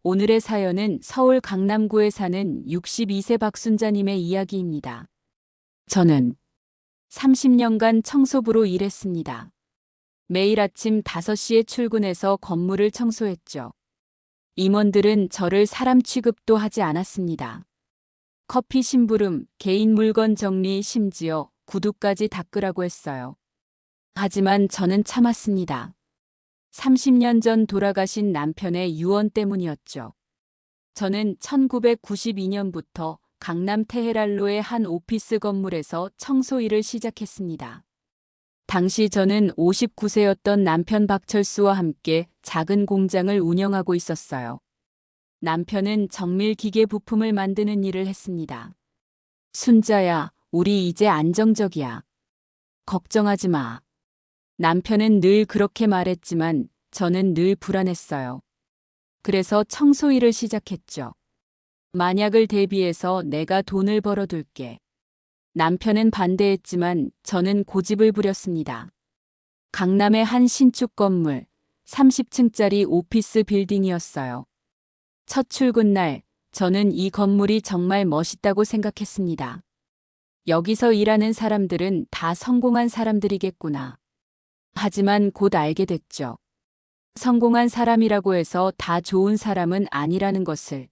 오늘의 사연은 서울 강남구에 사는 62세 박순자님의 이야기입니다. 저는 30년간 청소부로 일했습니다. 매일 아침 5시에 출근해서 건물을 청소했죠. 임원들은 저를 사람 취급도 하지 않았습니다. 커피 심부름, 개인 물건 정리, 심지어 구두까지 닦으라고 했어요. 하지만 저는 참았습니다. 30년 전 돌아가신 남편의 유언 때문이었죠. 저는 1992년부터 강남 테헤랄로의 한 오피스 건물에서 청소 일을 시작했습니다. 당시 저는 59세였던 남편 박철수와 함께 작은 공장을 운영하고 있었어요. 남편은 정밀 기계 부품을 만드는 일을 했습니다. 순자야, 우리 이제 안정적이야. 걱정하지 마. 남편은 늘 그렇게 말했지만 저는 늘 불안했어요. 그래서 청소 일을 시작했죠. 만약을 대비해서 내가 돈을 벌어둘게. 남편은 반대했지만 저는 고집을 부렸습니다. 강남의 한 신축 건물, 30층짜리 오피스 빌딩이었어요. 첫 출근 날, 저는 이 건물이 정말 멋있다고 생각했습니다. 여기서 일하는 사람들은 다 성공한 사람들이겠구나. 하지만 곧 알게 됐죠. 성공한 사람이라고 해서 다 좋은 사람은 아니라는 것을.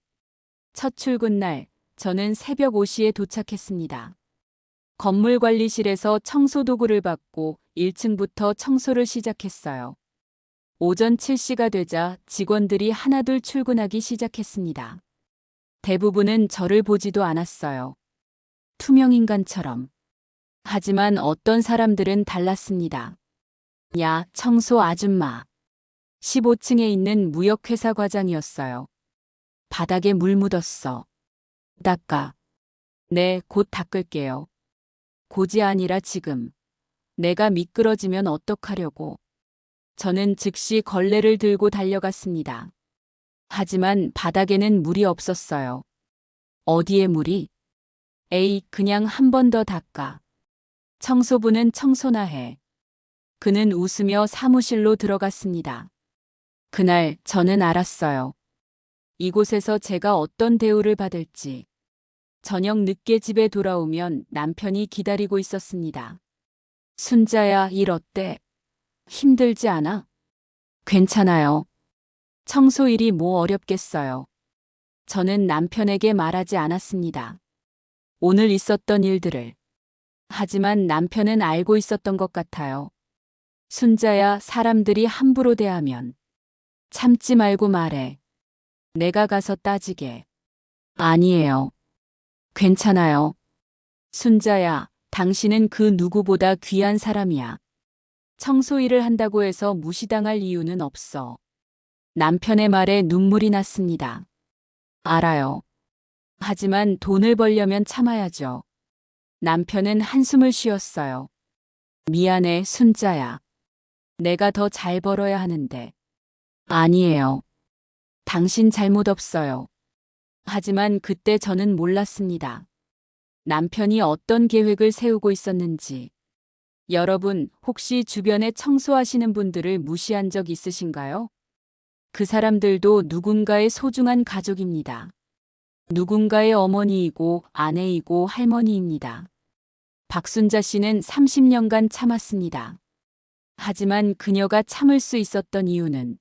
첫 출근 날, 저는 새벽 5시에 도착했습니다. 건물 관리실에서 청소 도구를 받고 1층부터 청소를 시작했어요. 오전 7시가 되자 직원들이 하나둘 출근하기 시작했습니다. 대부분은 저를 보지도 않았어요. 투명인간처럼. 하지만 어떤 사람들은 달랐습니다. 야, 청소 아줌마. 15층에 있는 무역회사 과장이었어요. 바닥에 물 묻었어. 닦아. 네, 곧 닦을게요. 고지 아니라 지금. 내가 미끄러지면 어떡하려고. 저는 즉시 걸레를 들고 달려갔습니다. 하지만 바닥에는 물이 없었어요. 어디에 물이? 에이, 그냥 한 번 더 닦아. 청소부는 청소나 해. 그는 웃으며 사무실로 들어갔습니다. 그날 저는 알았어요. 이곳에서 제가 어떤 대우를 받을지. 저녁 늦게 집에 돌아오면 남편이 기다리고 있었습니다. 순자야, 일 어때? 힘들지 않아? 괜찮아요. 청소 일이 뭐 어렵겠어요. 저는 남편에게 말하지 않았습니다. 오늘 있었던 일들을. 하지만 남편은 알고 있었던 것 같아요. 순자야, 사람들이 함부로 대하면 참지 말고 말해. 내가 가서 따지게. 아니에요. 괜찮아요. 순자야, 당신은 그 누구보다 귀한 사람이야. 청소 일을 한다고 해서 무시당할 이유는 없어. 남편의 말에 눈물이 났습니다. 알아요. 하지만 돈을 벌려면 참아야죠. 남편은 한숨을 쉬었어요. 미안해, 순자야. 내가 더 잘 벌어야 하는데. 아니에요. 당신 잘못 없어요. 하지만 그때 저는 몰랐습니다. 남편이 어떤 계획을 세우고 있었는지. 여러분, 혹시 주변에 청소하시는 분들을 무시한 적 있으신가요? 그 사람들도 누군가의 소중한 가족입니다. 누군가의 어머니이고 아내이고 할머니입니다. 박순자 씨는 30년간 참았습니다. 하지만 그녀가 참을 수 있었던 이유는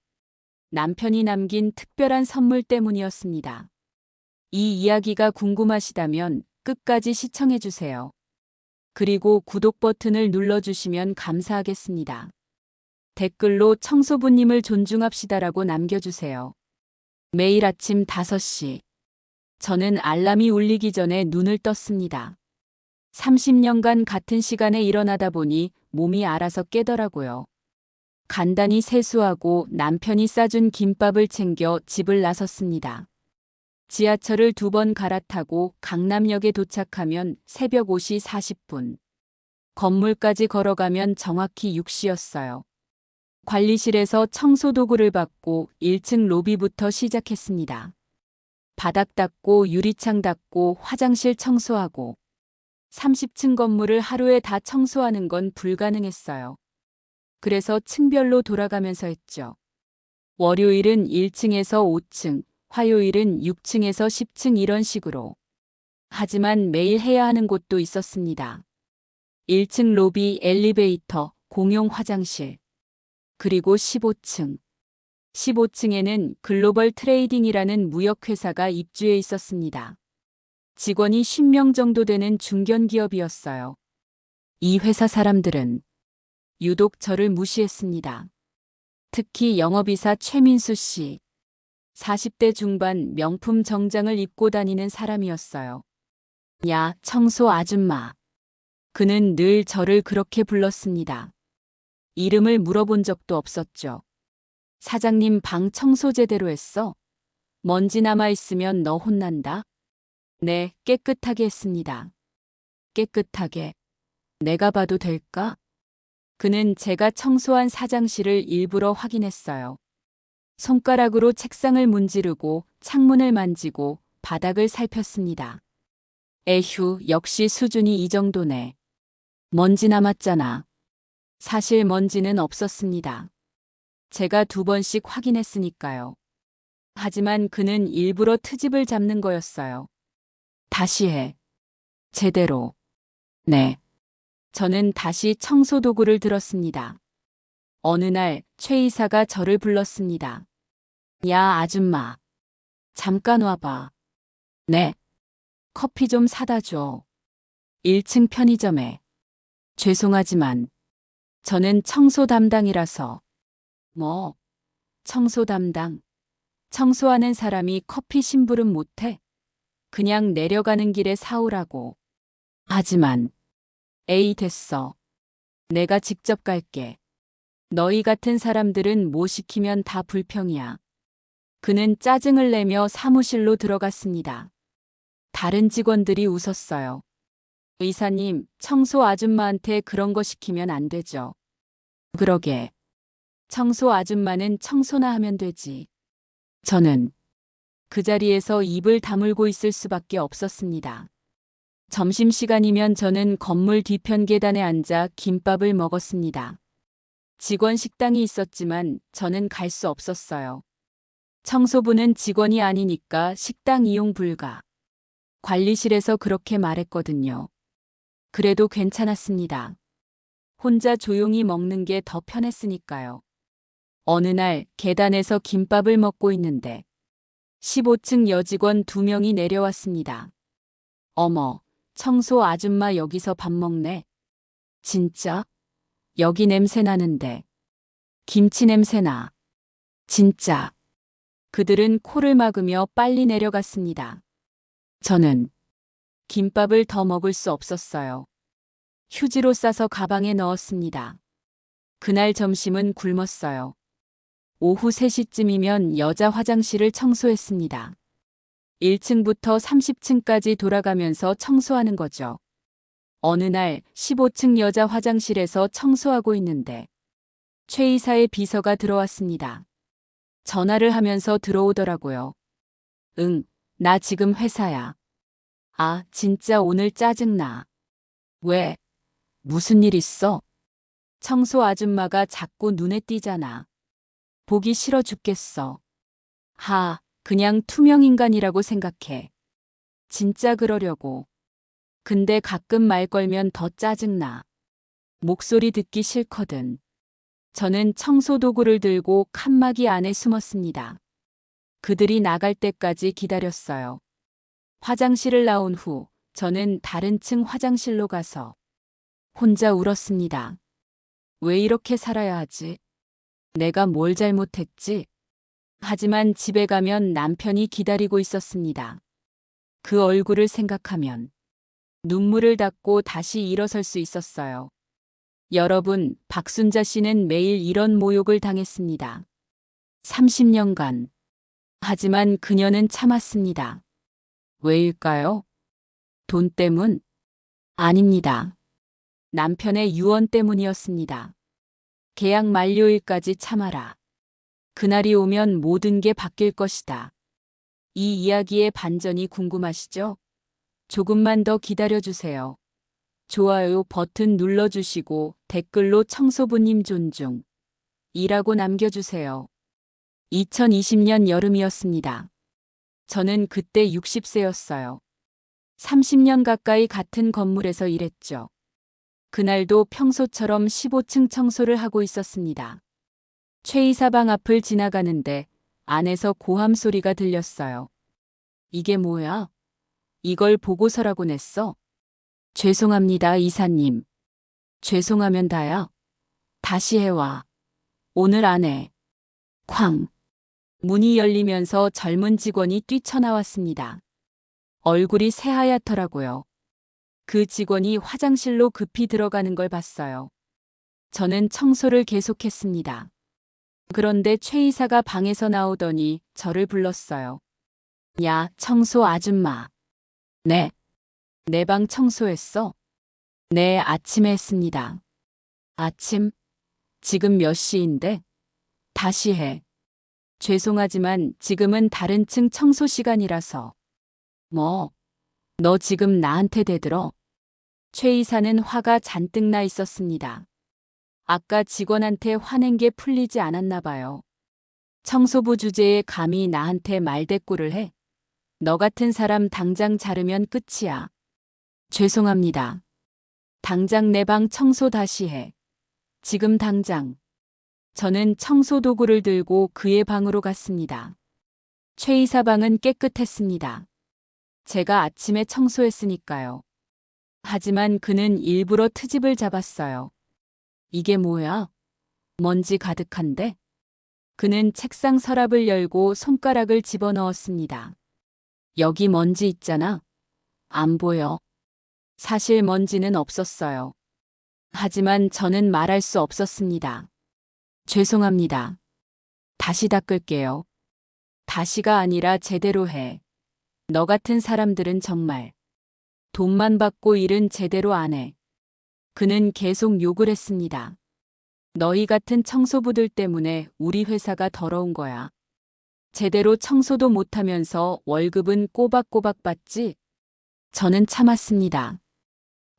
남편이 남긴 특별한 선물 때문이었습니다. 이 이야기가 궁금하시다면 끝까지 시청해주세요. 그리고 구독 버튼을 눌러주시면 감사하겠습니다. 댓글로 청소부님을 존중합시다라고 남겨주세요. 매일 아침 5시. 저는 알람이 울리기 전에 눈을 떴습니다. 30년간 같은 시간에 일어나다 보니 몸이 알아서 깨더라고요. 간단히 세수하고 남편이 싸준 김밥을 챙겨 집을 나섰습니다. 지하철을 2번 갈아타고 강남역에 도착하면 새벽 5시 40분. 건물까지 걸어가면 정확히 6시였어요. 관리실에서 청소 도구를 받고 1층 로비부터 시작했습니다. 바닥 닦고 유리창 닦고 화장실 청소하고 30층 건물을 하루에 다 청소하는 건 불가능했어요. 그래서 층별로 돌아가면서 했죠. 월요일은 1층에서 5층, 화요일은 6층에서 10층 이런 식으로. 하지만 매일 해야 하는 곳도 있었습니다. 1층 로비, 엘리베이터, 공용 화장실. 그리고 15층. 15층에는 글로벌 트레이딩이라는 무역회사가 입주해 있었습니다. 직원이 10명 정도 되는 중견기업이었어요. 이 회사 사람들은 유독 저를 무시했습니다. 특히 영업이사 최민수 씨. 40대 중반 명품 정장을 입고 다니는 사람이었어요. 야, 청소 아줌마. 그는 늘 저를 그렇게 불렀습니다. 이름을 물어본 적도 없었죠. 사장님 방 청소 제대로 했어? 먼지 남아있으면 너 혼난다? 네, 깨끗하게 했습니다. 깨끗하게. 내가 봐도 될까? 그는 제가 청소한 사장실을 일부러 확인했어요. 손가락으로 책상을 문지르고 창문을 만지고 바닥을 살폈습니다. 에휴, 역시 수준이 이 정도네. 먼지 남았잖아. 사실 먼지는 없었습니다. 제가 2번씩 확인했으니까요. 하지만 그는 일부러 트집을 잡는 거였어요. 다시 해. 제대로. 네. 저는 다시 청소 도구를 들었습니다. 어느 날 최 이사가 저를 불렀습니다. 야, 아줌마. 잠깐 와봐. 네. 커피 좀 사다 줘. 1층 편의점에. 죄송하지만 저는 청소 담당이라서. 뭐? 청소 담당. 청소하는 사람이 커피 심부름 못해? 그냥 내려가는 길에 사오라고. 하지만 에이 됐어. 내가 직접 갈게. 너희 같은 사람들은 뭐 시키면 다 불평이야. 그는 짜증을 내며 사무실로 들어갔습니다. 다른 직원들이 웃었어요. 의사님, 청소 아줌마한테 그런 거 시키면 안 되죠. 그러게. 청소 아줌마는 청소나 하면 되지. 저는 그 자리에서 입을 다물고 있을 수밖에 없었습니다. 점심시간이면 저는 건물 뒤편 계단에 앉아 김밥을 먹었습니다. 직원 식당이 있었지만 저는 갈 수 없었어요. 청소부는 직원이 아니니까 식당 이용 불가. 관리실에서 그렇게 말했거든요. 그래도 괜찮았습니다. 혼자 조용히 먹는 게 더 편했으니까요. 어느 날 계단에서 김밥을 먹고 있는데 15층 여직원 2명이 내려왔습니다. 어머, 청소 아줌마 여기서 밥 먹네. 진짜? 여기 냄새 나는데. 김치 냄새 나. 진짜. 그들은 코를 막으며 빨리 내려갔습니다. 저는 김밥을 더 먹을 수 없었어요. 휴지로 싸서 가방에 넣었습니다. 그날 점심은 굶었어요. 오후 3시쯤이면 여자 화장실을 청소했습니다. 1층부터 30층까지 돌아가면서 청소하는 거죠. 어느 날 15층 여자 화장실에서 청소하고 있는데 최 이사의 비서가 들어왔습니다. 전화를 하면서 들어오더라고요. 응, 나 지금 회사야. 아, 진짜 오늘 짜증나. 왜? 무슨 일 있어? 청소 아줌마가 자꾸 눈에 띄잖아. 보기 싫어 죽겠어. 하, 그냥 투명인간이라고 생각해. 진짜 그러려고. 근데 가끔 말 걸면 더 짜증나. 목소리 듣기 싫거든. 저는 청소 도구를 들고 칸막이 안에 숨었습니다. 그들이 나갈 때까지 기다렸어요. 화장실을 나온 후 저는 다른 층 화장실로 가서 혼자 울었습니다. 왜 이렇게 살아야 하지? 내가 뭘 잘못했지? 하지만 집에 가면 남편이 기다리고 있었습니다. 그 얼굴을 생각하면 눈물을 닦고 다시 일어설 수 있었어요. 여러분, 박순자 씨는 매일 이런 모욕을 당했습니다. 30년간. 하지만 그녀는 참았습니다. 왜일까요? 돈 때문? 아닙니다. 남편의 유언 때문이었습니다. 계약 만료일까지 참아라. 그날이 오면 모든 게 바뀔 것이다. 이 이야기의 반전이 궁금하시죠? 조금만 더 기다려주세요. 좋아요 버튼 눌러주시고 댓글로 청소부님 존중 이라고 남겨주세요. 2020년 여름이었습니다. 저는 그때 60세였어요. 30년 가까이 같은 건물에서 일했죠. 그날도 평소처럼 15층 청소를 하고 있었습니다. 최 이사 방 앞을 지나가는데 안에서 고함 소리가 들렸어요. 이게 뭐야? 이걸 보고서라고 냈어? 죄송합니다, 이사님. 죄송하면 다야. 다시 해와. 오늘 안 해. 쾅. 문이 열리면서 젊은 직원이 뛰쳐나왔습니다. 얼굴이 새하얗더라고요. 그 직원이 화장실로 급히 들어가는 걸 봤어요. 저는 청소를 계속했습니다. 그런데 최 이사가 방에서 나오더니 저를 불렀어요. 야, 청소 아줌마. 네. 내 방 청소했어? 네, 아침에 했습니다. 아침? 지금 몇 시인데? 다시 해. 죄송하지만 지금은 다른 층 청소 시간이라서. 뭐? 너 지금 나한테 대들어? 최 이사는 화가 잔뜩 나 있었습니다. 아까 직원한테 화낸 게 풀리지 않았나 봐요. 청소부 주제에 감히 나한테 말대꾸를 해? 너 같은 사람 당장 자르면 끝이야. 죄송합니다. 당장 내 방 청소 다시 해. 지금 당장. 저는 청소 도구를 들고 그의 방으로 갔습니다. 최 이사 방은 깨끗했습니다. 제가 아침에 청소했으니까요. 하지만 그는 일부러 트집을 잡았어요. 이게 뭐야? 먼지 가득한데? 그는 책상 서랍을 열고 손가락을 집어넣었습니다. 여기 먼지 있잖아. 안 보여. 사실 먼지는 없었어요. 하지만 저는 말할 수 없었습니다. 죄송합니다. 다시 닦을게요. 다시가 아니라 제대로 해. 너 같은 사람들은 정말 돈만 받고 일은 제대로 안 해. 그는 계속 욕을 했습니다. 너희 같은 청소부들 때문에 우리 회사가 더러운 거야. 제대로 청소도 못하면서 월급은 꼬박꼬박 받지? 저는 참았습니다.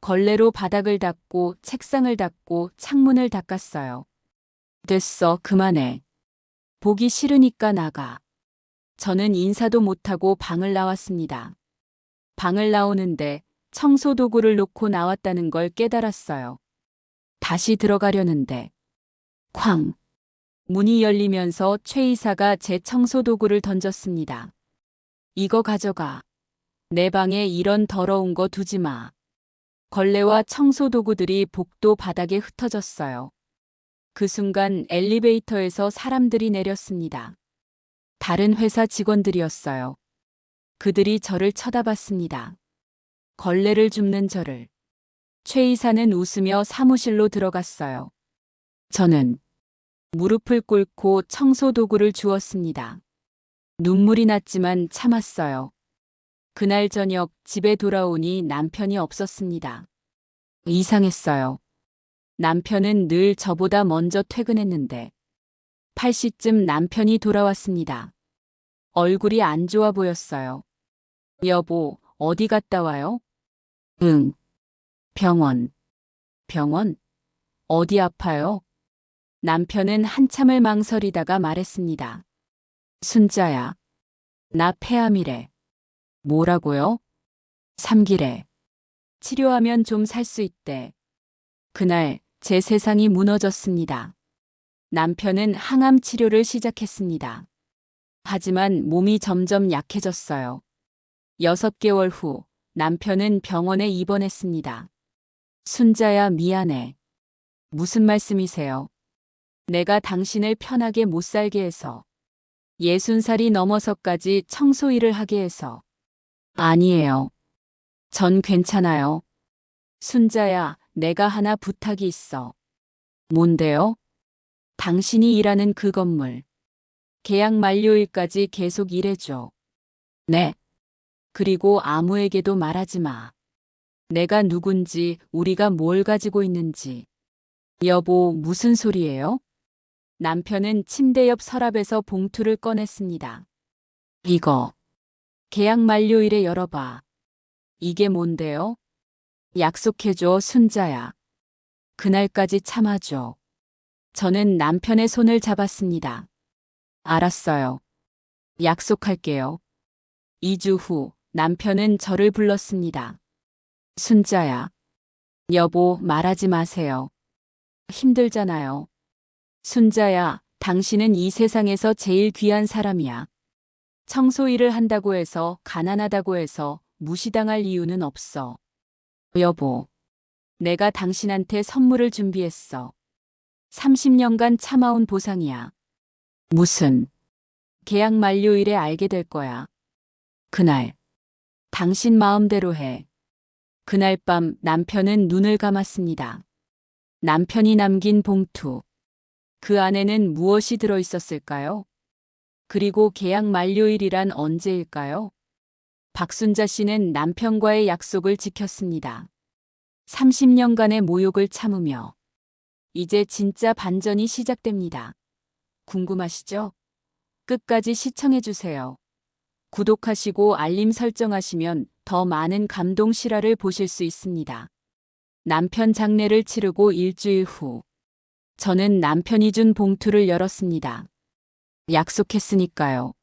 걸레로 바닥을 닦고 책상을 닦고 창문을 닦았어요. 됐어, 그만해. 보기 싫으니까 나가. 저는 인사도 못하고 방을 나왔습니다. 방을 나오는데 청소 도구를 놓고 나왔다는 걸 깨달았어요. 다시 들어가려는데 쾅! 문이 열리면서 최 이사가 제 청소 도구를 던졌습니다. 이거 가져가. 내 방에 이런 더러운 거 두지 마. 걸레와 청소 도구들이 복도 바닥에 흩어졌어요. 그 순간 엘리베이터에서 사람들이 내렸습니다. 다른 회사 직원들이었어요. 그들이 저를 쳐다봤습니다. 걸레를 줍는 저를. 최 이사는 웃으며 사무실로 들어갔어요. 저는 무릎을 꿇고 청소 도구를 주었습니다. 눈물이 났지만 참았어요. 그날 저녁 집에 돌아오니 남편이 없었습니다. 이상했어요. 남편은 늘 저보다 먼저 퇴근했는데 8시쯤 남편이 돌아왔습니다. 얼굴이 안 좋아 보였어요. 여보, 어디 갔다 와요? 응. 병원. 병원? 어디 아파요? 남편은 한참을 망설이다가 말했습니다. 순자야. 나 폐암이래. 뭐라고요? 3기래. 치료하면 좀 살 수 있대. 그날 제 세상이 무너졌습니다. 남편은 항암 치료를 시작했습니다. 하지만 몸이 점점 약해졌어요. 6개월 후 남편은 병원에 입원했습니다. 순자야, 미안해. 무슨 말씀이세요? 내가 당신을 편하게 못 살게 해서. 60살이 넘어서까지 청소 일을 하게 해서. 아니에요. 전 괜찮아요. 순자야, 내가 하나 부탁이 있어. 뭔데요? 당신이 일하는 그 건물. 계약 만료일까지 계속 일해줘. 네. 그리고 아무에게도 말하지 마. 내가 누군지, 우리가 뭘 가지고 있는지. 여보, 무슨 소리예요? 남편은 침대 옆 서랍에서 봉투를 꺼냈습니다. 이거. 계약 만료일에 열어봐. 이게 뭔데요? 약속해줘, 순자야. 그날까지 참아줘. 저는 남편의 손을 잡았습니다. 알았어요. 약속할게요. 2주 후 남편은 저를 불렀습니다. 순자야. 여보, 말하지 마세요. 힘들잖아요. 순자야, 당신은 이 세상에서 제일 귀한 사람이야. 청소 일을 한다고 해서, 가난하다고 해서 무시당할 이유는 없어. 여보, 내가 당신한테 선물을 준비했어. 30년간 참아온 보상이야. 무슨? 계약 만료일에 알게 될 거야. 그날, 당신 마음대로 해. 그날 밤 남편은 눈을 감았습니다. 남편이 남긴 봉투. 그 안에는 무엇이 들어 있었을까요? 그리고 계약 만료일이란 언제일까요? 박순자 씨는 남편과의 약속을 지켰습니다. 30년간의 모욕을 참으며 이제 진짜 반전이 시작됩니다. 궁금하시죠? 끝까지 시청해주세요. 구독하시고 알림 설정하시면 더 많은 감동 실화를 보실 수 있습니다. 남편 장례를 치르고 일주일 후, 저는 남편이 준 봉투를 열었습니다. 약속했으니까요.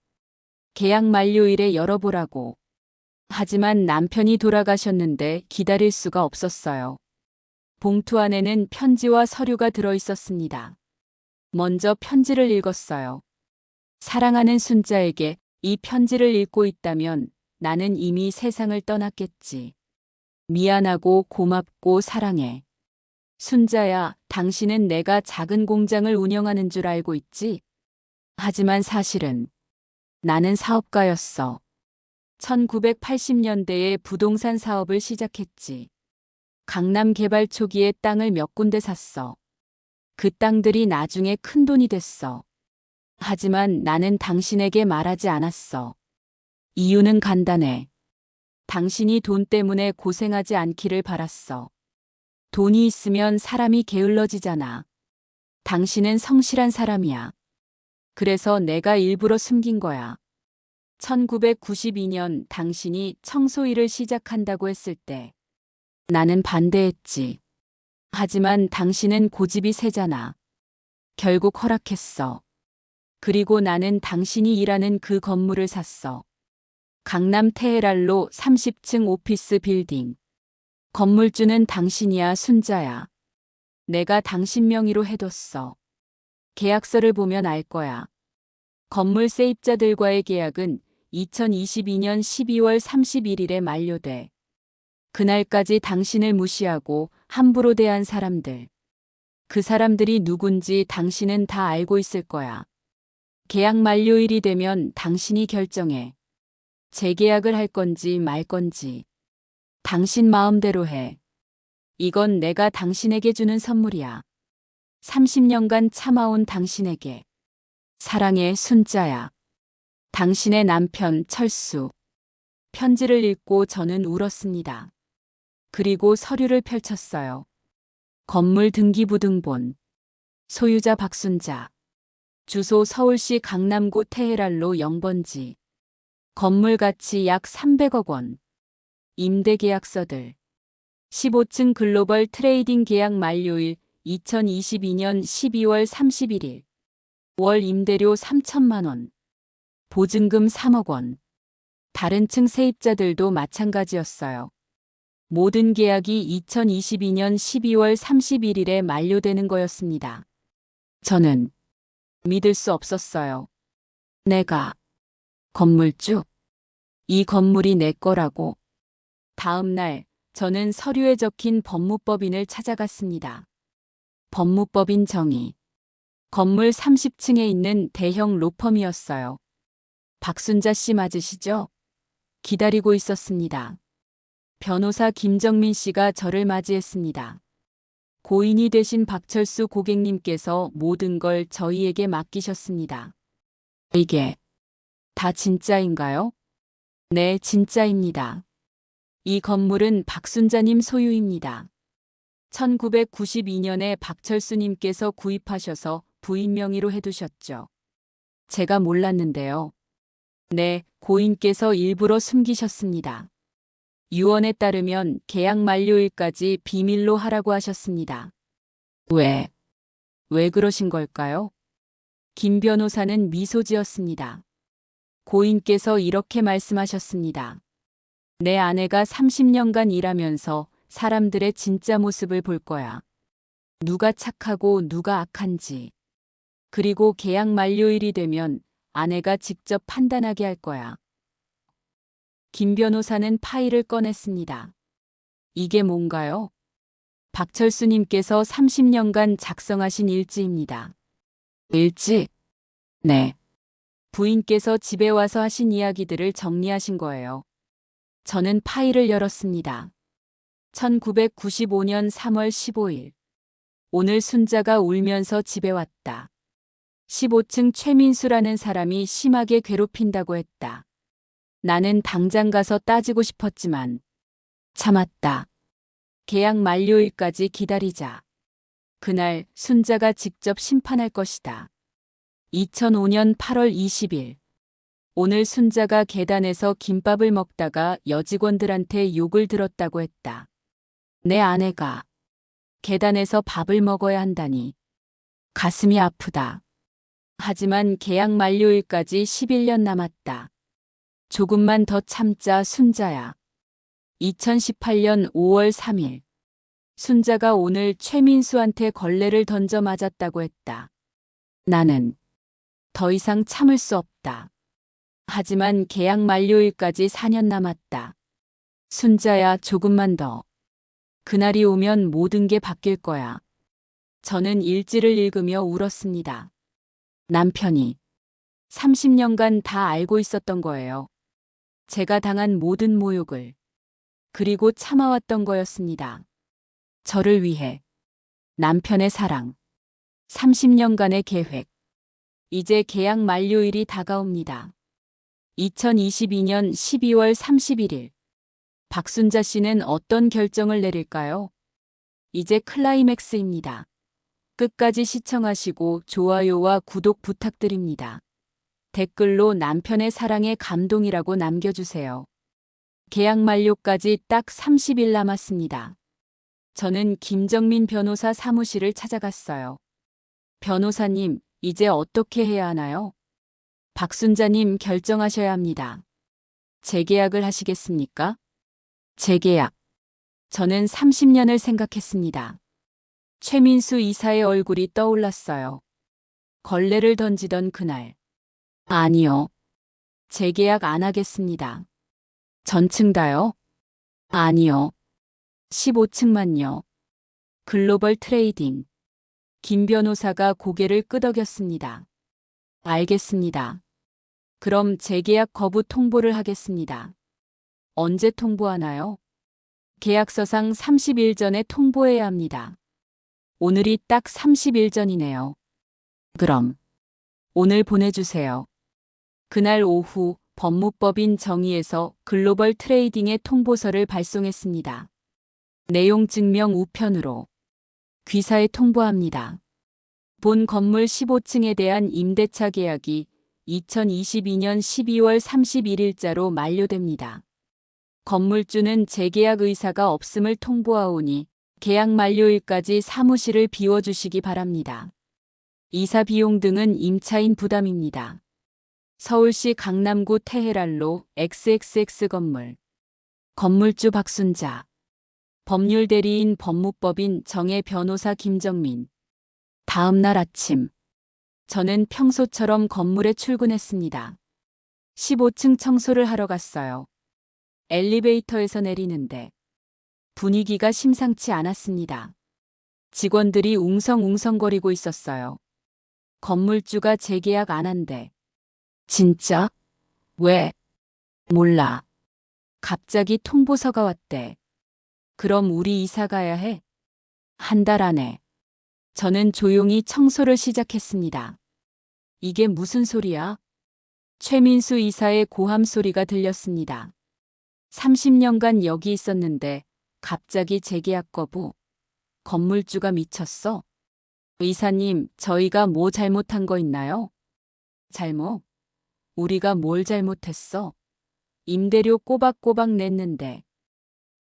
계약 만료일에 열어보라고. 하지만 남편이 돌아가셨는데 기다릴 수가 없었어요. 봉투 안에는 편지와 서류가 들어 있었습니다. 먼저 편지를 읽었어요. 사랑하는 순자에게 이 편지를 읽고 있다면 나는 이미 세상을 떠났겠지. 미안하고 고맙고 사랑해. 순자야, 당신은 내가 작은 공장을 운영하는 줄 알고 있지? 하지만 사실은 나는 사업가였어. 1980년대에 부동산 사업을 시작했지. 강남 개발 초기에 땅을 몇 군데 샀어. 그 땅들이 나중에 큰 돈이 됐어. 하지만 나는 당신에게 말하지 않았어. 이유는 간단해. 당신이 돈 때문에 고생하지 않기를 바랐어. 돈이 있으면 사람이 게을러지잖아. 당신은 성실한 사람이야. 그래서 내가 일부러 숨긴 거야. 1992년 당신이 청소 일을 시작한다고 했을 때 나는 반대했지. 하지만 당신은 고집이 세잖아. 결국 허락했어. 그리고 나는 당신이 일하는 그 건물을 샀어. 강남 테헤랄로 30층 오피스 빌딩. 건물주는 당신이야, 순자야. 내가 당신 명의로 해뒀어. 계약서를 보면 알 거야. 건물 세입자들과의 계약은 2022년 12월 31일에 만료돼. 그날까지 당신을 무시하고 함부로 대한 사람들. 그 사람들이 누군지 당신은 다 알고 있을 거야. 계약 만료일이 되면 당신이 결정해. 재계약을 할 건지 말 건지. 당신 마음대로 해. 이건 내가 당신에게 주는 선물이야. 30년간 참아온 당신에게. 사랑해, 순자야. 당신의 남편 철수. 편지를 읽고 저는 울었습니다. 그리고 서류를 펼쳤어요. 건물 등기부등본. 소유자 박순자. 주소 서울시 강남구 테헤랄로 0번지. 건물 가치 약 300억 원. 임대 계약서들. 15층 글로벌 트레이딩 계약 만료일 2022년 12월 31일. 월 임대료 3천만 원. 보증금 3억 원. 다른 층 세입자들도 마찬가지였어요. 모든 계약이 2022년 12월 31일에 만료되는 거였습니다. 저는 믿을 수 없었어요. 내가 건물주? 이 건물이 내 거라고. 다음 날 저는 서류에 적힌 법무법인을 찾아갔습니다. 법무법인 정의. 건물 30층에 있는 대형 로펌이었어요. 박순자 씨 맞으시죠? 기다리고 있었습니다. 변호사 김정민 씨가 저를 맞이했습니다. 고인이 되신 박철수 고객님께서 모든 걸 저희에게 맡기셨습니다. 이게 다 진짜인가요? 네, 진짜입니다. 이 건물은 박순자님 소유입니다. 1992년에 박철수님께서 구입하셔서 부인 명의로 해두셨죠. 제가 몰랐는데요. 네, 고인께서 일부러 숨기셨습니다. 유언에 따르면 계약 만료일까지 비밀로 하라고 하셨습니다. 왜 그러신 걸까요? 김 변호사는 미소 지었습니다. 고인께서 이렇게 말씀하셨습니다. 내 아내가 30년간 일하면서 사람들의 진짜 모습을 볼 거야. 누가 착하고 누가 악한지. 그리고 계약 만료일이 되면 아내가 직접 판단하게 할 거야. 김 변호사는 파일을 꺼냈습니다. 이게 뭔가요? 박철수님께서 30년간 작성하신 일지입니다. 일지? 네. 부인께서 집에 와서 하신 이야기들을 정리하신 거예요. 저는 파일을 열었습니다. 1995년 3월 15일. 오늘 순자가 울면서 집에 왔다. 15층 최민수라는 사람이 심하게 괴롭힌다고 했다. 나는 당장 가서 따지고 싶었지만 참았다. 계약 만료일까지 기다리자. 그날 순자가 직접 심판할 것이다. 2005년 8월 20일. 오늘 순자가 계단에서 김밥을 먹다가 여직원들한테 욕을 들었다고 했다. 내 아내가 계단에서 밥을 먹어야 한다니. 가슴이 아프다. 하지만 계약 만료일까지 11년 남았다. 조금만 더 참자 순자야. 2018년 5월 3일. 순자가 오늘 최민수한테 걸레를 던져 맞았다고 했다. 나는 더 이상 참을 수 없다. 하지만 계약 만료일까지 4년 남았다. 순자야, 조금만 더. 그날이 오면 모든 게 바뀔 거야. 저는 일지를 읽으며 울었습니다. 남편이 30년간 다 알고 있었던 거예요. 제가 당한 모든 모욕을. 그리고 참아왔던 거였습니다. 저를 위해. 남편의 사랑. 30년간의 계획. 이제 계약 만료일이 다가옵니다. 2022년 12월 31일. 박순자 씨는 어떤 결정을 내릴까요? 이제 클라이맥스입니다. 끝까지 시청하시고 좋아요와 구독 부탁드립니다. 댓글로 남편의 사랑에 감동이라고 남겨주세요. 계약 만료까지 딱 30일 남았습니다. 저는 김정민 변호사 사무실을 찾아갔어요. 변호사님, 이제 어떻게 해야 하나요? 박순자님, 결정하셔야 합니다. 재계약을 하시겠습니까? 재계약. 저는 30년을 생각했습니다. 최민수 이사의 얼굴이 떠올랐어요. 걸레를 던지던 그날. 아니요. 재계약 안 하겠습니다. 전층 다요? 아니요. 15층만요. 글로벌 트레이딩. 김 변호사가 고개를 끄덕였습니다. 알겠습니다. 그럼 재계약 거부 통보를 하겠습니다. 언제 통보하나요? 계약서상 30일 전에 통보해야 합니다. 오늘이 딱 30일 전이네요. 그럼 오늘 보내주세요. 그날 오후 법무법인 정의에서 글로벌 트레이딩의 통보서를 발송했습니다. 내용 증명 우편으로 귀사에 통보합니다. 본 건물 15층에 대한 임대차 계약이 2022년 12월 31일자로 만료됩니다. 건물주는 재계약 의사가 없음을 통보하오니 계약 만료일까지 사무실을 비워주시기 바랍니다. 이사 비용 등은 임차인 부담입니다. 서울시 강남구 테헤랄로 XXX 건물. 건물주 박순자. 법률대리인 법무법인 정의 변호사 김정민. 다음 날 아침. 저는 평소처럼 건물에 출근했습니다. 15층 청소를 하러 갔어요. 엘리베이터에서 내리는데 분위기가 심상치 않았습니다. 직원들이 웅성웅성거리고 있었어요. 건물주가 재계약 안 한대. 진짜? 왜? 몰라. 갑자기 통보서가 왔대. 그럼 우리 이사 가야 해? 한 달 안에. 저는 조용히 청소를 시작했습니다. 이게 무슨 소리야? 최민수 이사의 고함 소리가 들렸습니다. 30년간 여기 있었는데 갑자기 재계약 거부. 건물주가 미쳤어? 이사님, 저희가 뭐 잘못한 거 있나요? 잘못? 우리가 뭘 잘못했어? 임대료 꼬박꼬박 냈는데.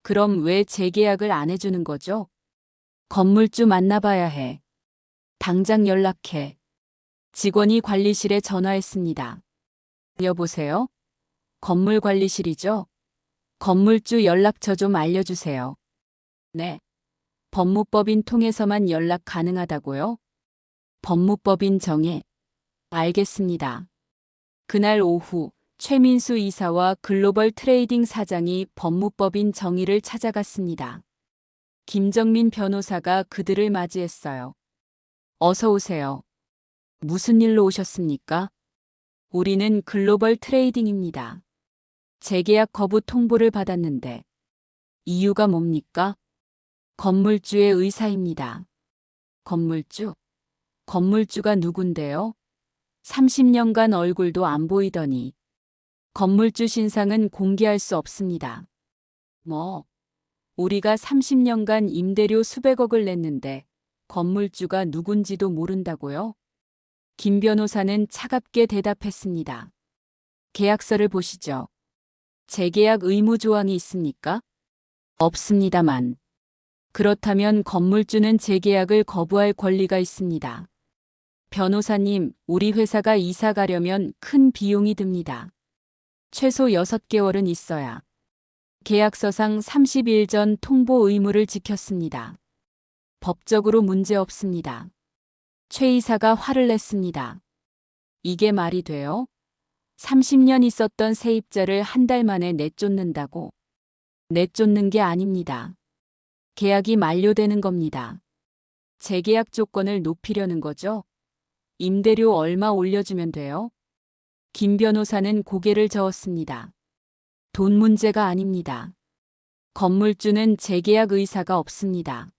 그럼 왜 재계약을 안 해주는 거죠? 건물주 만나봐야 해. 당장 연락해. 직원이 관리실에 전화했습니다. 여보세요? 건물관리실이죠? 건물주 연락처 좀 알려주세요. 네. 법무법인 통해서만 연락 가능하다고요? 법무법인 정해. 알겠습니다. 그날 오후 최민수 이사와 글로벌 트레이딩 사장이 법무법인 정의를 찾아갔습니다. 김정민 변호사가 그들을 맞이했어요. 어서 오세요. 무슨 일로 오셨습니까? 우리는 글로벌 트레이딩입니다. 재계약 거부 통보를 받았는데 이유가 뭡니까? 건물주의 의사입니다. 건물주? 건물주가 누군데요? 30년간 얼굴도 안 보이더니 건물주 신상은 공개할 수 없습니다. 우리가 30년간 임대료 수백억을 냈는데 건물주가 누군지도 모른다고요? 김 변호사는 차갑게 대답했습니다. 계약서를 보시죠. 재계약 의무 조항이 있습니까? 없습니다만. 그렇다면 건물주는 재계약을 거부할 권리가 있습니다. 변호사님, 우리 회사가 이사 가려면 큰 비용이 듭니다. 최소 6개월은 있어야. 계약서상 30일 전 통보 의무를 지켰습니다. 법적으로 문제 없습니다. 최 이사가 화를 냈습니다. 이게 말이 돼요? 30년 있었던 세입자를 한 달 만에 내쫓는다고? 내쫓는 게 아닙니다. 계약이 만료되는 겁니다. 재계약 조건을 높이려는 거죠? 임대료 얼마 올려주면 돼요? 김 변호사는 고개를 저었습니다. 돈 문제가 아닙니다. 건물주는 재계약 의사가 없습니다.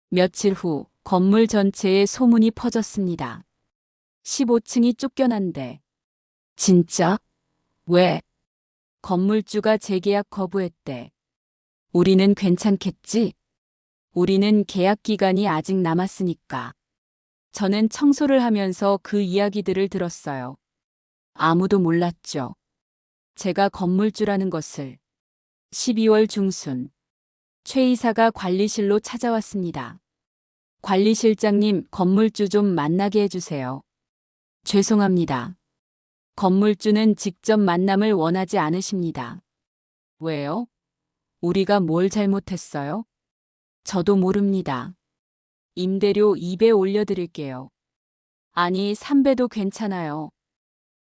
며칠 후 건물 전체에 소문이 퍼졌습니다. 15층이 쫓겨난대. 진짜? 왜? 건물주가 재계약 거부했대. 우리는 괜찮겠지? 우리는 계약 기간이 아직 남았으니까. 저는 청소를 하면서 그 이야기들을 들었어요. 아무도 몰랐죠. 제가 건물주라는 것을. 12월 중순 최 이사가 관리실로 찾아왔습니다. 관리실장님, 건물주 좀 만나게 해주세요. 죄송합니다. 건물주는 직접 만남을 원하지 않으십니다. 왜요? 우리가 뭘 잘못했어요? 저도 모릅니다. 임대료 2배 올려드릴게요. 아니, 3배도 괜찮아요.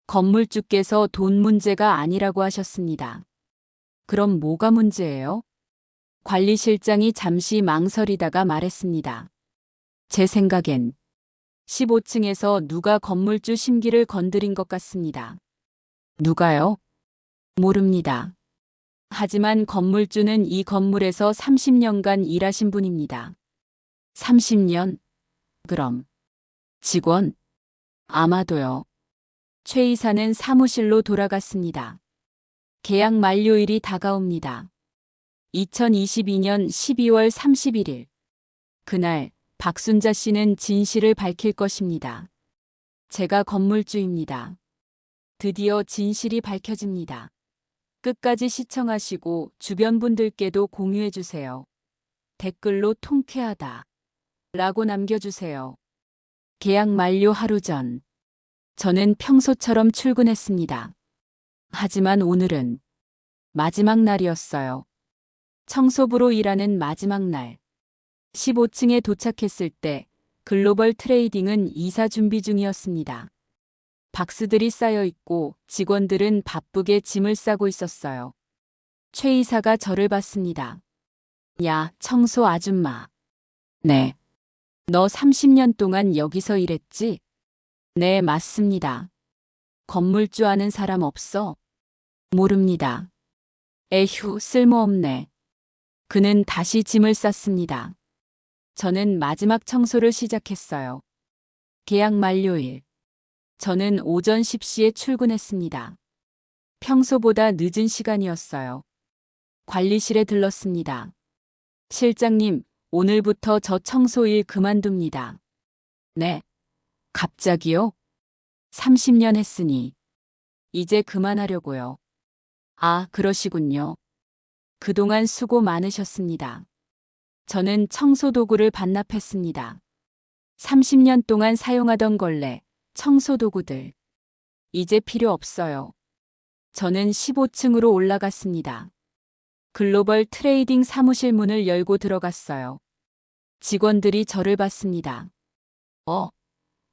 건물주께서 돈 문제가 아니라고 하셨습니다. 그럼 뭐가 문제예요? 관리실장이 잠시 망설이다가 말했습니다. 제 생각엔 15층에서 누가 건물주 심기를 건드린 것 같습니다. 누가요? 모릅니다. 하지만 건물주는 이 건물에서 30년간 일하신 분입니다. 30년? 그럼 직원? 아마도요. 최 이사는 사무실로 돌아갔습니다. 계약 만료일이 다가옵니다. 2022년 12월 31일. 그날 박순자 씨는 진실을 밝힐 것입니다. 제가 건물주입니다. 드디어 진실이 밝혀집니다. 끝까지 시청하시고 주변 분들께도 공유해주세요. 댓글로 통쾌하다 라고 남겨주세요. 계약 만료 하루 전. 저는 평소처럼 출근했습니다. 하지만 오늘은 마지막 날이었어요. 청소부로 일하는 마지막 날. 15층에 도착했을 때 글로벌 트레이딩은 이사 준비 중이었습니다. 박스들이 쌓여 있고 직원들은 바쁘게 짐을 싸고 있었어요. 최 이사가 저를 봤습니다. 야, 청소 아줌마. 네. 너 30년 동안 여기서 일했지? 네, 맞습니다. 건물주 아는 사람 없어? 모릅니다. 에휴, 쓸모없네. 그는 다시 짐을 쌌습니다. 저는 마지막 청소를 시작했어요. 계약 만료일. 저는 오전 10시에 출근했습니다. 평소보다 늦은 시간이었어요. 관리실에 들렀습니다. 실장님, 오늘부터 저 청소일 그만둡니다. 네. 갑자기요? 30년 했으니. 이제 그만하려고요. 아, 그러시군요. 그동안 수고 많으셨습니다. 저는 청소도구를 반납했습니다. 30년 동안 사용하던 걸레, 청소도구들. 이제 필요 없어요. 저는 15층으로 올라갔습니다. 글로벌 트레이딩 사무실 문을 열고 들어갔어요. 직원들이 저를 봤습니다.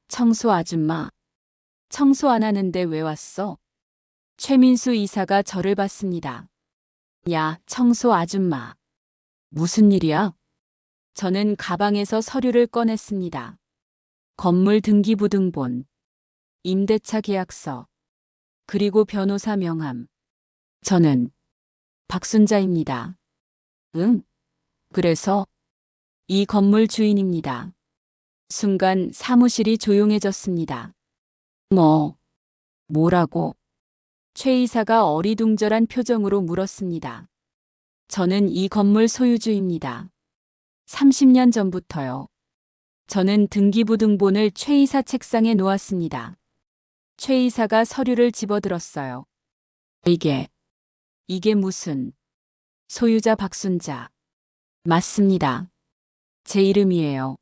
청소 아줌마. 청소 안 하는데 왜 왔어? 최민수 이사가 저를 봤습니다. 야, 청소 아줌마. 무슨 일이야? 저는 가방에서 서류를 꺼냈습니다. 건물 등기부등본, 임대차 계약서, 그리고 변호사 명함. 저는 박순자입니다. 응? 그래서 이 건물 주인입니다. 순간 사무실이 조용해졌습니다. 뭐라고? 최 이사가 어리둥절한 표정으로 물었습니다. 저는 이 건물 소유주입니다. 30년 전부터요. 저는 등기부등본을 최 이사 책상에 놓았습니다. 최 이사가 서류를 집어들었어요. 이게 무슨... 소유자 박순자. 맞습니다. 제 이름이에요.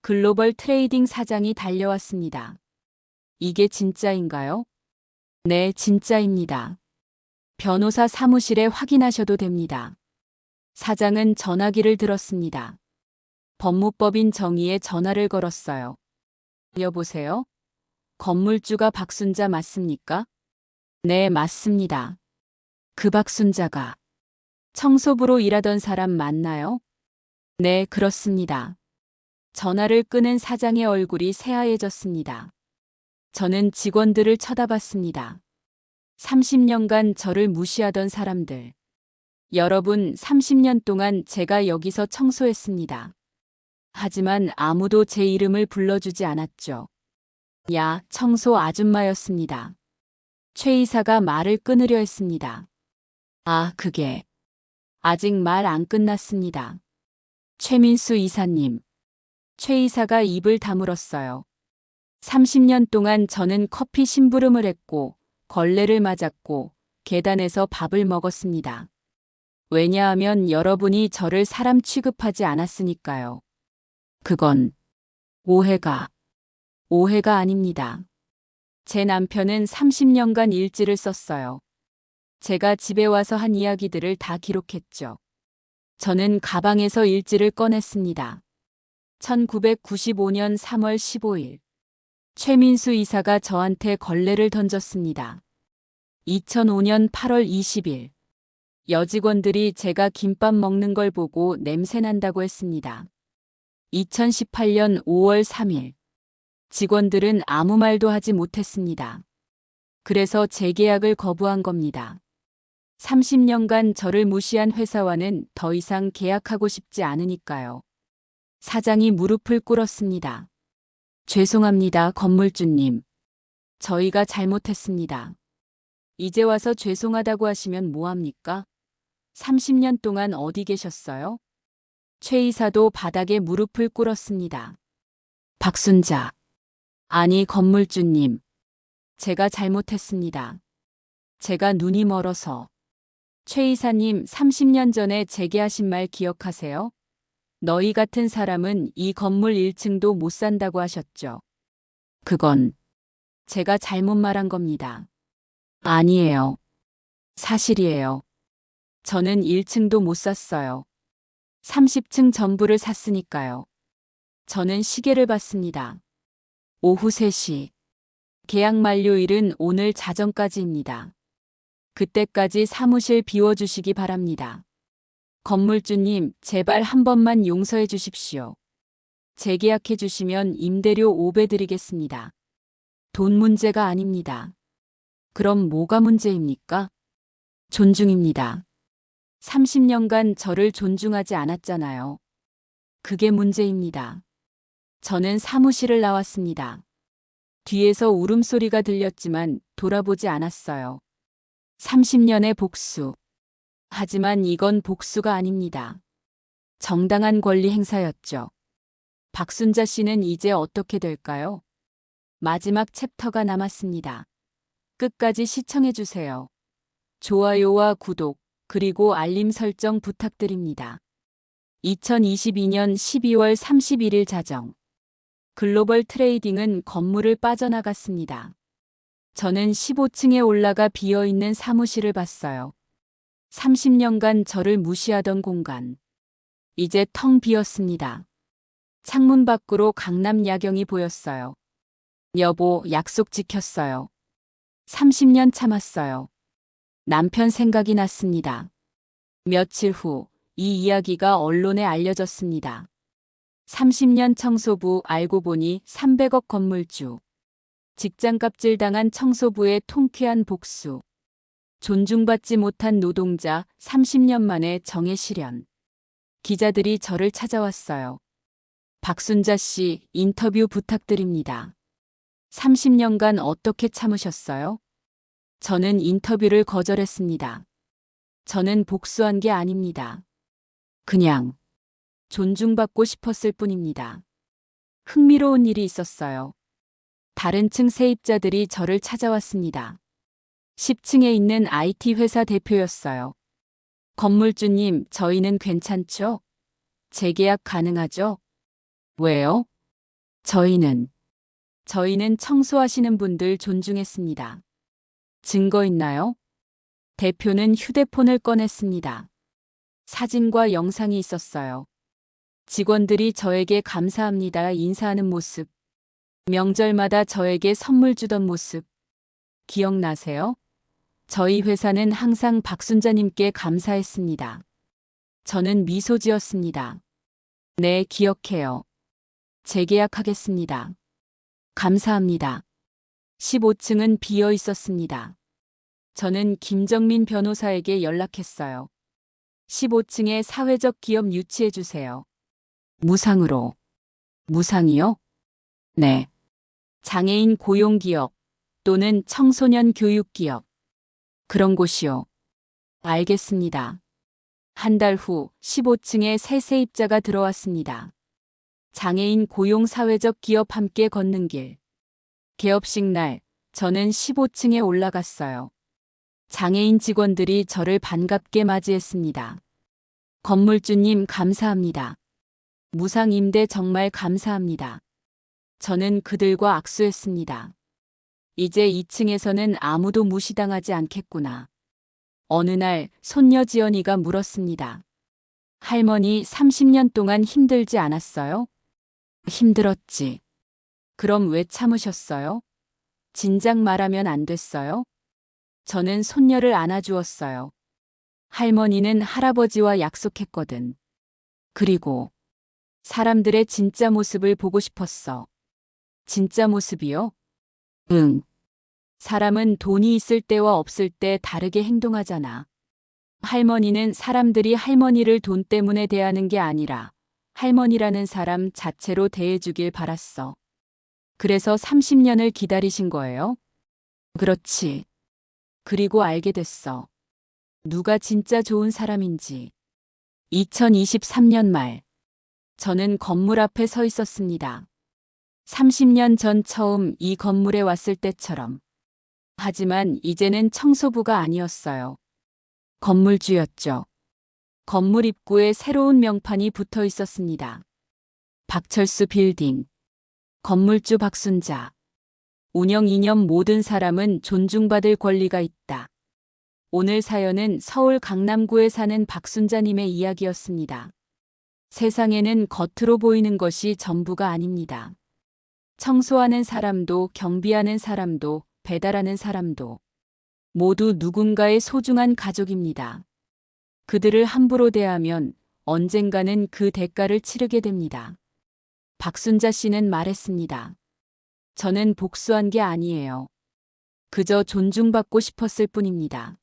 글로벌 트레이딩 사장이 달려왔습니다. 이게 진짜인가요? 네, 진짜입니다. 변호사 사무실에 확인하셔도 됩니다. 사장은 전화기를 들었습니다. 법무법인 정희에 전화를 걸었어요. 여보세요? 건물주가 박순자 맞습니까? 네, 맞습니다. 그 박순자가 청소부로 일하던 사람 맞나요? 네, 그렇습니다. 전화를 끊은 사장의 얼굴이 새하얘졌습니다. 저는 직원들을 쳐다봤습니다. 30년간 저를 무시하던 사람들. 여러분, 30년 동안 제가 여기서 청소했습니다. 하지만 아무도 제 이름을 불러주지 않았죠. 야, 청소 아줌마였습니다. 최 이사가 말을 끊으려 했습니다. 그게 아직 말 안 끝났습니다. 최민수 이사님. 최 이사가 입을 다물었어요. 30년 동안 저는 커피 심부름을 했고, 걸레를 맞았고, 계단에서 밥을 먹었습니다. 왜냐하면 여러분이 저를 사람 취급하지 않았으니까요. 그건 오해가 아닙니다. 제 남편은 30년간 일지를 썼어요. 제가 집에 와서 한 이야기들을 다 기록했죠. 저는 가방에서 일지를 꺼냈습니다. 1995년 3월 15일. 최민수 이사가 저한테 걸레를 던졌습니다. 2005년 8월 20일. 여직원들이 제가 김밥 먹는 걸 보고 냄새난다고 했습니다. 2018년 5월 3일. 직원들은 아무 말도 하지 못했습니다. 그래서 재계약을 거부한 겁니다. 30년간 저를 무시한 회사와는 더 이상 계약하고 싶지 않으니까요. 사장이 무릎을 꿇었습니다. 죄송합니다, 건물주님. 저희가 잘못했습니다. 이제 와서 죄송하다고 하시면 뭐합니까? 30년 동안 어디 계셨어요? 최 이사도 바닥에 무릎을 꿇었습니다. 박순자. 아니, 건물주님. 제가 잘못했습니다. 제가 눈이 멀어서. 최 이사님, 30년 전에 제게 하신 말 기억하세요? 너희 같은 사람은 이 건물 1층도 못 산다고 하셨죠. 그건 제가 잘못 말한 겁니다. 아니에요. 사실이에요. 저는 1층도 못 샀어요. 30층 전부를 샀으니까요. 저는 시계를 봤습니다. 오후 3시. 계약 만료일은 오늘 자정까지입니다. 그때까지 사무실 비워주시기 바랍니다. 건물주님, 제발 한 번만 용서해 주십시오. 재계약해 주시면 임대료 5배 드리겠습니다. 돈 문제가 아닙니다. 그럼 뭐가 문제입니까? 존중입니다. 30년간 저를 존중하지 않았잖아요. 그게 문제입니다. 저는 사무실을 나왔습니다. 뒤에서 울음소리가 들렸지만 돌아보지 않았어요. 30년의 복수. 하지만 이건 복수가 아닙니다. 정당한 권리 행사였죠. 박순자 씨는 이제 어떻게 될까요? 마지막 챕터가 남았습니다. 끝까지 시청해주세요. 좋아요와 구독, 그리고 알림 설정 부탁드립니다. 2022년 12월 31일 자정. 글로벌 트레이딩은 건물을 빠져나갔습니다. 저는 15층에 올라가 비어있는 사무실을 봤어요. 30년간 저를 무시하던 공간. 이제 텅 비었습니다. 창문 밖으로 강남 야경이 보였어요. 여보, 약속 지켰어요. 30년 참았어요. 남편 생각이 났습니다. 며칠 후, 이 이야기가 언론에 알려졌습니다. 30년 청소부 알고 보니 300억 건물주. 직장 갑질 당한 청소부의 통쾌한 복수. 존중받지 못한 노동자 30년 만에 정의 실현. 기자들이 저를 찾아왔어요. 박순자 씨, 인터뷰 부탁드립니다. 30년간 어떻게 참으셨어요? 저는 인터뷰를 거절했습니다. 저는 복수한 게 아닙니다. 그냥 존중받고 싶었을 뿐입니다. 흥미로운 일이 있었어요. 다른 층 세입자들이 저를 찾아왔습니다. 10층에 있는 IT 회사 대표였어요. 건물주님, 저희는 괜찮죠? 재계약 가능하죠? 왜요? 저희는 청소하시는 분들 존중했습니다. 증거 있나요? 대표는 휴대폰을 꺼냈습니다. 사진과 영상이 있었어요. 직원들이 저에게 감사합니다 인사하는 모습. 명절마다 저에게 선물 주던 모습. 기억나세요? 저희 회사는 항상 박순자님께 감사했습니다. 저는 미소 지었습니다. 네, 기억해요. 재계약하겠습니다. 감사합니다. 15층은 비어 있었습니다. 저는 김정민 변호사에게 연락했어요. 15층에 사회적 기업 유치해 주세요. 무상으로. 무상이요? 네. 장애인 고용 기업 또는 청소년 교육 기업. 그런 곳이요. 알겠습니다. 한 달 후 15층에 새 세입자가 들어왔습니다. 장애인 고용 사회적 기업 함께 걷는 길. 개업식 날, 저는 15층에 올라갔어요. 장애인 직원들이 저를 반갑게 맞이했습니다. 건물주님 감사합니다. 무상 임대 정말 감사합니다. 저는 그들과 악수했습니다. 이제 2층에서는 아무도 무시당하지 않겠구나. 어느 날 손녀 지연이가 물었습니다. 할머니 30년 동안 힘들지 않았어요? 힘들었지. 그럼 왜 참으셨어요? 진작 말하면 안 됐어요? 저는 손녀를 안아주었어요. 할머니는 할아버지와 약속했거든. 그리고 사람들의 진짜 모습을 보고 싶었어. 진짜 모습이요? 응. 사람은 돈이 있을 때와 없을 때 다르게 행동하잖아. 할머니는 사람들이 할머니를 돈 때문에 대하는 게 아니라 할머니라는 사람 자체로 대해주길 바랐어. 그래서 30년을 기다리신 거예요? 그렇지. 그리고 알게 됐어. 누가 진짜 좋은 사람인지. 2023년 말. 저는 건물 앞에 서 있었습니다. 30년 전 처음 이 건물에 왔을 때처럼. 하지만 이제는 청소부가 아니었어요. 건물주였죠. 건물 입구에 새로운 명판이 붙어 있었습니다. 박철수 빌딩. 건물주 박순자. 운영 이념 모든 사람은 존중받을 권리가 있다. 오늘 사연은 서울 강남구에 사는 박순자님의 이야기였습니다. 세상에는 겉으로 보이는 것이 전부가 아닙니다. 청소하는 사람도 경비하는 사람도 배달하는 사람도 모두 누군가의 소중한 가족입니다. 그들을 함부로 대하면 언젠가는 그 대가를 치르게 됩니다. 박순자 씨는 말했습니다. 저는 복수한 게 아니에요. 그저 존중받고 싶었을 뿐입니다.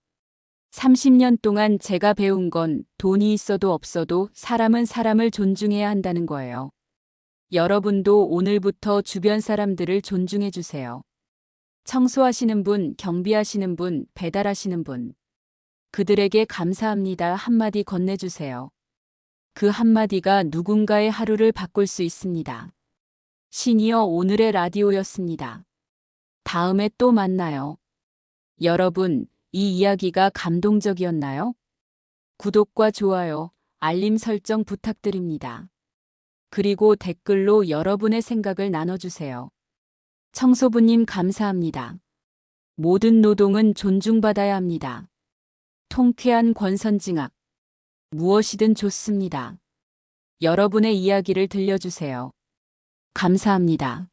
30년 동안 제가 배운 건 돈이 있어도 없어도 사람은 사람을 존중해야 한다는 거예요. 여러분도 오늘부터 주변 사람들을 존중해 주세요. 청소하시는 분, 경비하시는 분, 배달하시는 분. 그들에게 감사합니다 한마디 건네주세요. 그 한마디가 누군가의 하루를 바꿀 수 있습니다. 신이어 오늘의 라디오였습니다. 다음에 또 만나요. 여러분, 이 이야기가 감동적이었나요? 구독과 좋아요, 알림 설정 부탁드립니다. 그리고 댓글로 여러분의 생각을 나눠주세요. 청소부님 감사합니다. 모든 노동은 존중받아야 합니다. 통쾌한 권선징악. 무엇이든 좋습니다. 여러분의 이야기를 들려주세요. 감사합니다.